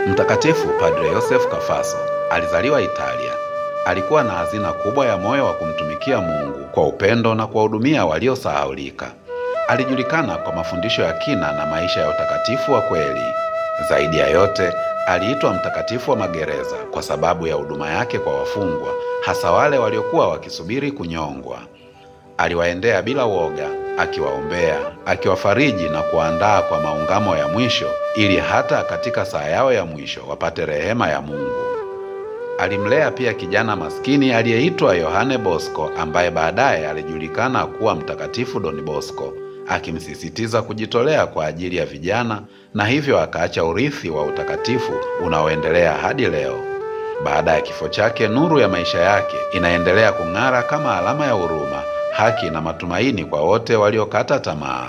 Mtakatifu Padre Joseph Cafasso alizaliwa Italia. Alikuwa na hazina kubwa ya moyo wa kumtumikia Mungu kwa upendo na kuwahudumia waliosahaulika. Alijulikana kwa mafundisho ya kina na maisha ya utakatifu wa kweli. Zaidi ya yote, aliitwa mtakatifu wa magereza kwa sababu ya huduma yake kwa wafungwa, hasa wale waliokuwa wakisubiri kunyongwa. Aliwaendea bila woga, akiwaombea, akiwafariji na kuandaa kwa maungamo ya mwisho ili hata katika saa yao ya mwisho wapate rehema ya Mungu. Alimlea pia kijana maskini aliyeitwa Yohane Bosco ambaye baadaye alijulikana kuwa Mtakatifu Don Bosco, akimsisitiza kujitolea kwa ajili ya vijana, na hivyo akaacha urithi wa utakatifu unaoendelea hadi leo. Baada ya kifo chake, nuru ya maisha yake inaendelea kung'ara kama alama ya huruma, haki na matumaini kwa wote waliokata tamaa.